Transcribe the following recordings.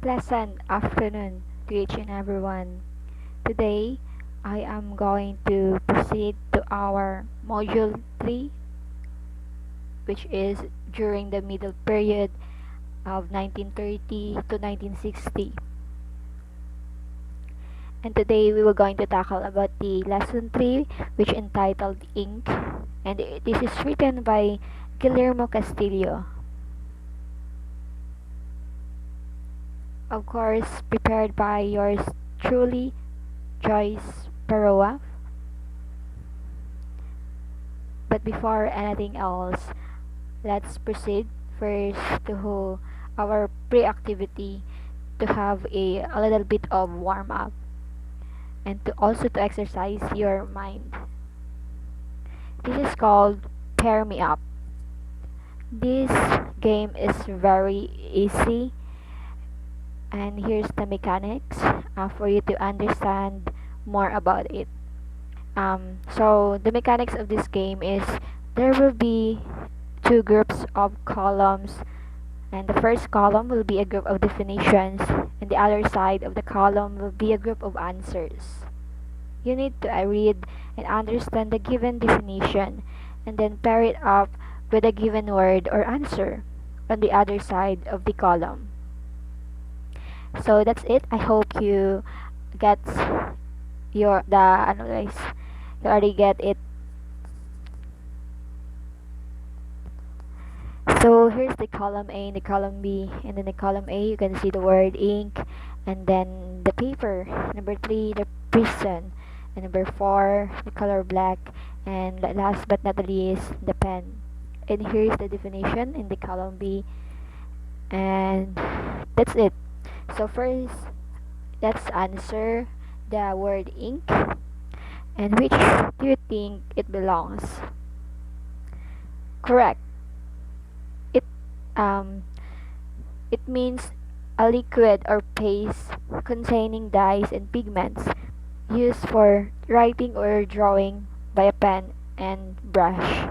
Pleasant afternoon to each and everyone. Today, I am going to proceed to our Module 3, which is during the middle period of 1930 to 1960. And today, we were going to tackle about the Lesson 3, which entitled Ink, and this is written by Guillermo Castillo. Of course, prepared by yours truly, Joyce Barroa. But before anything else, let's proceed first to our pre-activity to have a little bit of warm up and to also to exercise your mind. This is called Pair Me Up. This game is very easy, and here's the mechanics for you to understand more about it. So the mechanics of this game is there will be two groups of columns, and the first column will be a group of definitions and the other side of the column will be a group of answers. You need to read and understand the given definition and then pair it up with a given word or answer on the other side of the column. So that's it. I hope you get your the ano guys, you already get it. So here's the column A and the column B, and then the column A you can see the word ink, and then the paper. Number 3, the prison, and number 4, the color black, and last but not the least, the pen. And here's the definition in the column B, and that's it. So first, let's answer the word ink, and which do you think it belongs? Correct. It um it means a liquid or paste containing dyes and pigments used for writing or drawing by a pen and brush.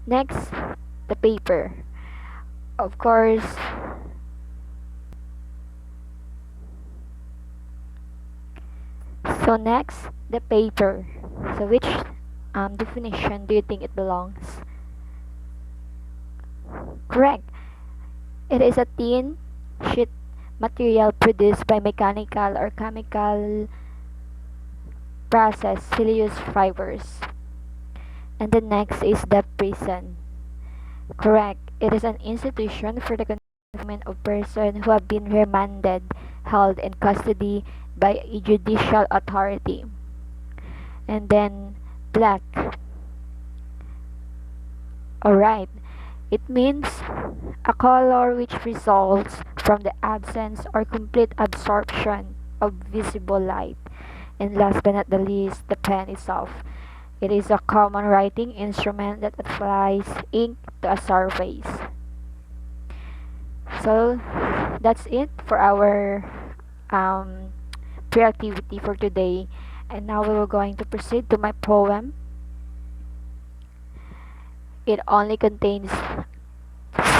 Next, the paper. Of course, so next, the paper. So which definition do you think it belongs? Correct. It is a thin sheet material produced by mechanical or chemical process cellulose fibers. And the next is the prison. Correct. It is an institution for the confinement of persons who have been remanded, held in custody by a judicial authority. And then black. Alright. It means a color which results from the absence or complete absorption of visible light. And last but not the least, the pen itself. It is a common writing instrument that applies ink to a surface. So that's it for our pre-activity for today. And now we are going to proceed to my poem. It only contains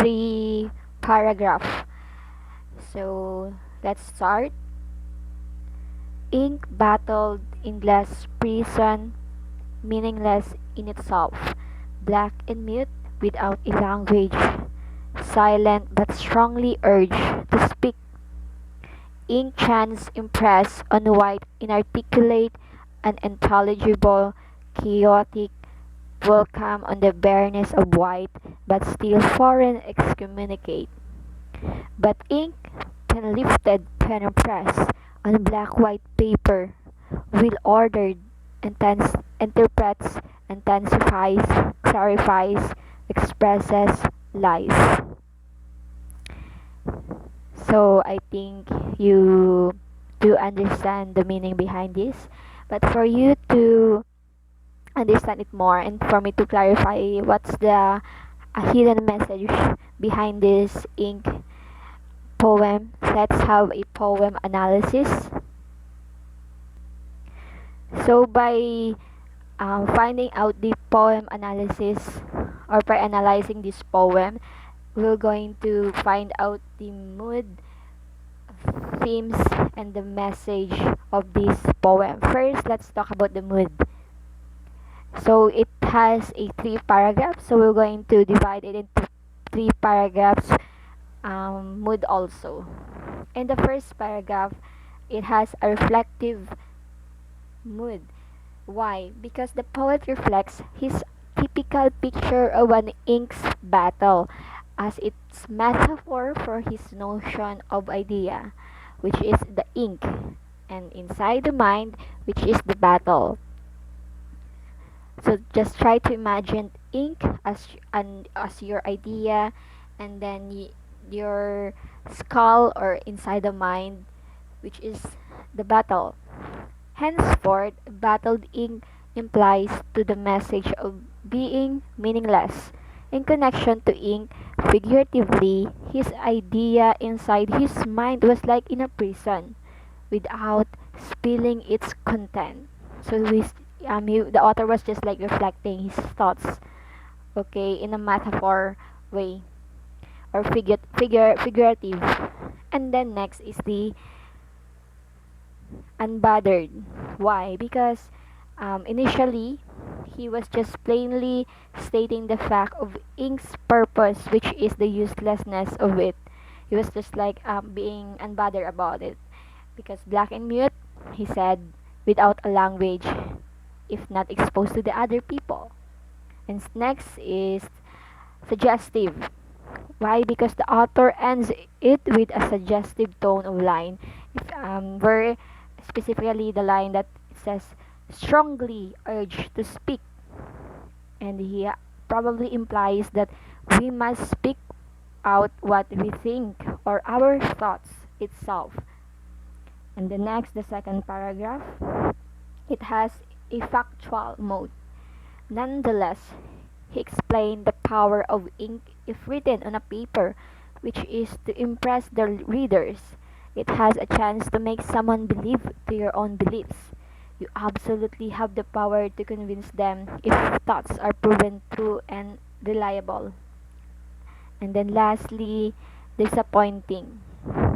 3 paragraphs. So let's start. Ink battled in glass prison, meaningless in itself, black and mute without a language, silent but strongly urged to speak. Ink chants impressed on white, inarticulate, unintelligible, chaotic, welcome on the bareness of white, but still foreign excommunicate. But ink, pen lifted, pen impressed on black-white paper, will ordered, interprets, intensifies, clarifies, expresses life. So I think you do understand the meaning behind this, but for you to understand it more and for me to clarify what's the hidden message behind this ink poem, let's have a poem analysis. So by finding out the poem analysis, or by analyzing this poem, we're going to find out the mood themes and the message of this poem. First, let's talk about the mood. So it has a three paragraphs. So we're going to divide it into three paragraphs. Mood also. In the first paragraph, it has a reflective mood. Why? Because the poet reflects his typical picture of an ink's battle as its metaphor for his notion of idea, which is the ink, and inside the mind, which is the battle. So just try to imagine ink as your idea, and then your skull or inside the mind, which is the battle. Henceforth, battled ink implies to the message of being meaningless. In connection to ink, figuratively, his idea inside his mind was like in a prison, without spilling its content. So the author was just like reflecting his thoughts, okay, in a metaphor way or figurative. And then next is the unbothered. Why? Because initially he was just plainly stating the fact of ink's purpose, which is the uselessness of it. He was just like being unbothered about it. Because black and mute, he said, without a language, if not exposed to the other people. And next is suggestive. Why? Because the author ends it with a suggestive tone of line. Where specifically the line that says, strongly urged to speak. And he probably implies that we must speak out what we think or our thoughts itself. And the second paragraph, it has a factual mode. Nonetheless, he explained the power of ink if written on a paper, which is to impress the readers. It has a chance to make someone believe to your own beliefs. You absolutely have the power to convince them if thoughts are proven true and reliable. And then lastly, disappointing.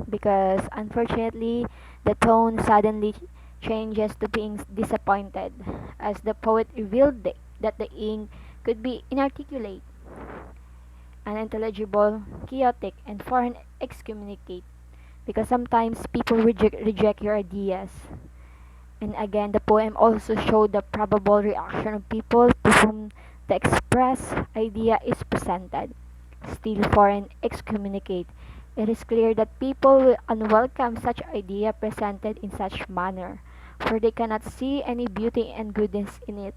Because unfortunately, the tone suddenly changes to being disappointed as the poet revealed that the ink could be inarticulate, unintelligible, chaotic, and foreign excommunicate. Because sometimes people reject your ideas. And again, the poem also showed the probable reaction of people to whom the express idea is presented. Still foreign excommunicate. It is clear that people will unwelcome such idea presented in such manner, for they cannot see any beauty and goodness in it.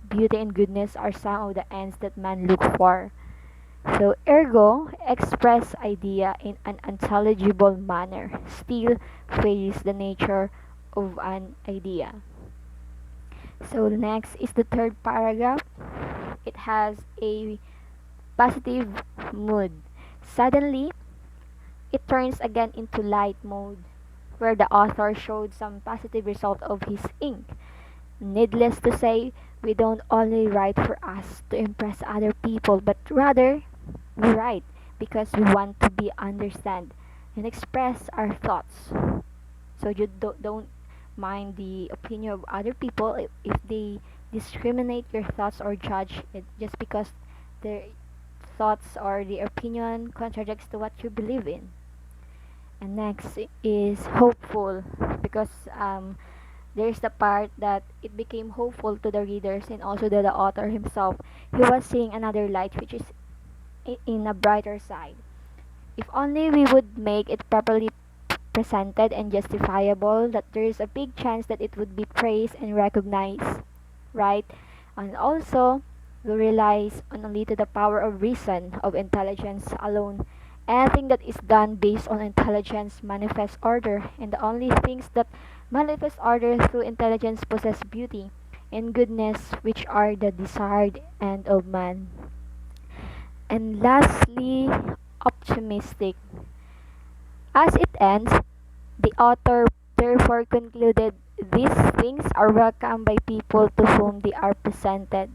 Beauty and goodness are some of the ends that man look for. So ergo, express idea in an intelligible manner still fails the nature of an idea. So next is the third paragraph. It has a positive mood. Suddenly, it turns again into light mode, where the author showed some positive result of his ink. Needless to say, we don't only write for us to impress other people, but rather we write because we want to be understand and express our thoughts. So you don't mind the opinion of other people if they discriminate your thoughts or judge it just because their thoughts or the opinion contradicts to what you believe in. And next is hopeful because there's the part that it became hopeful to the readers and also to the author himself. He was seeing another light which is in a brighter side. If only we would make it properly presented and justifiable, that there is a big chance that it would be praised and recognized, right? And also, we relies on only to the power of reason, of intelligence alone. Anything that is done based on intelligence manifests order, and the only things that manifest order through intelligence possess beauty and goodness, which are the desired end of man. And lastly, optimistic. As it ends, the author therefore concluded these things are welcome by people to whom they are presented,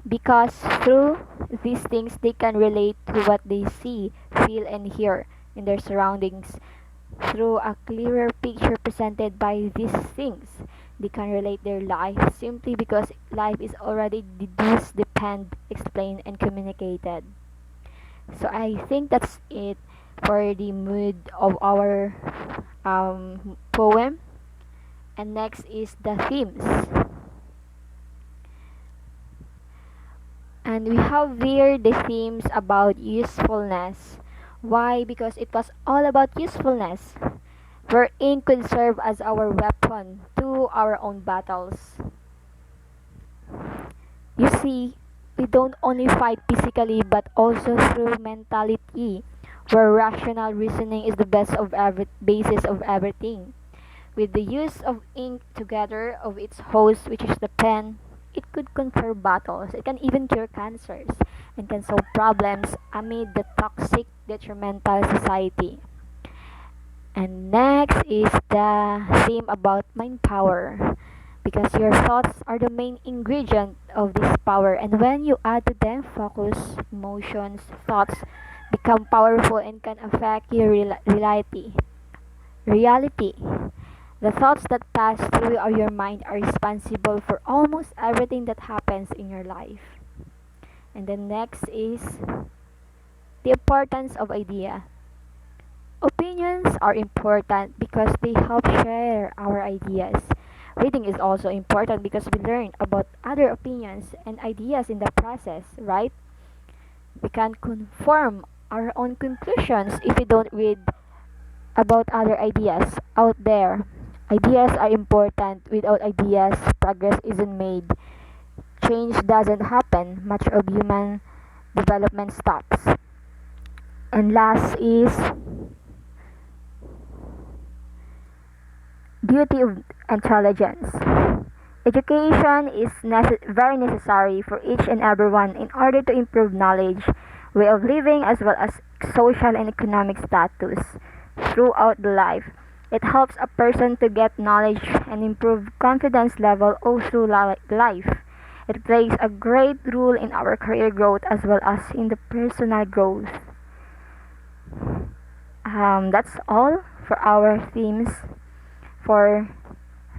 because through these things they can relate to what they see, feel, and hear in their surroundings, through a clearer picture presented by these things. They can relate their life simply because life is already deduced, depend, explained, and communicated. So I think that's it for the mood of our poem. And next is the themes. And we have here the themes about usefulness. Why? Because it was all about usefulness, where ink could serve as our weapon to our own battles. You see, we don't only fight physically but also through mentality, where rational reasoning is the basis of everything. With the use of ink together of its host, which is the pen, it could conquer battles. It can even cure cancers and can solve problems amid the toxic, detrimental society. And next is the theme about mind power. Because your thoughts are the main ingredient of this power, and when you add to them focus, emotions, thoughts become powerful and can affect your reality. The thoughts that pass through your mind are responsible for almost everything that happens in your life. And the next is the importance of idea. Opinions are important because they help share our ideas. Reading is also important because we learn about other opinions and ideas in the process, right? We can conform our own conclusions if we don't read about other ideas out there. Ideas are important. Without ideas, progress isn't made. Change doesn't happen. Much of human development stops. And last is beauty of intelligence. Education is very necessary for each and everyone in order to improve knowledge, way of living, as well as social and economic status throughout the life. It helps a person to get knowledge and improve confidence level all through life. It plays a great role in our career growth as well as in the personal growth. That's all for our themes for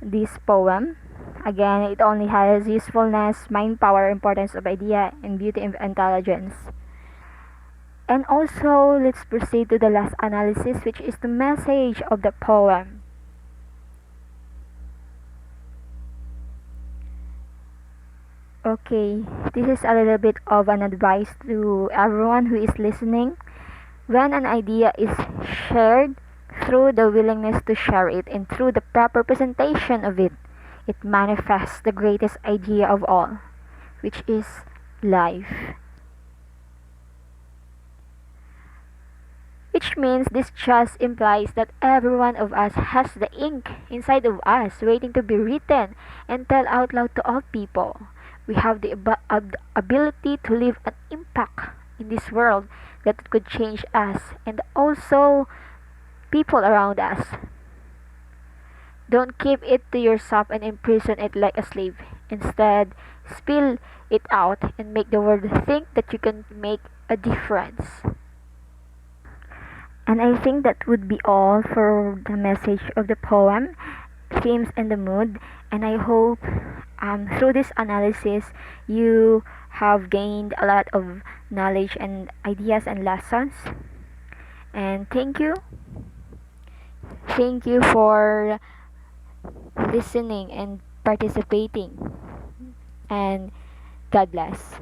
this poem. Again, it only has usefulness, mind power, importance of idea, and beauty of intelligence. And also, let's proceed to the last analysis, which is the message of the poem. Okay, this is a little bit of an advice to everyone who is listening. When an idea is shared through the willingness to share it and through the proper presentation of it, it manifests the greatest idea of all, which is life. Which means this just implies that every one of us has the ink inside of us waiting to be written and tell out loud to all people. We have the ability to leave an impact in this world that could change us and also people around us. Don't keep it to yourself and imprison it like a slave. Instead, spill it out and make the world think that you can make a difference. And I think that would be all for the message of the poem, themes, and the mood. And I hope through this analysis you have gained a lot of knowledge and ideas and lessons. And thank you. Thank you for listening and participating. And God bless.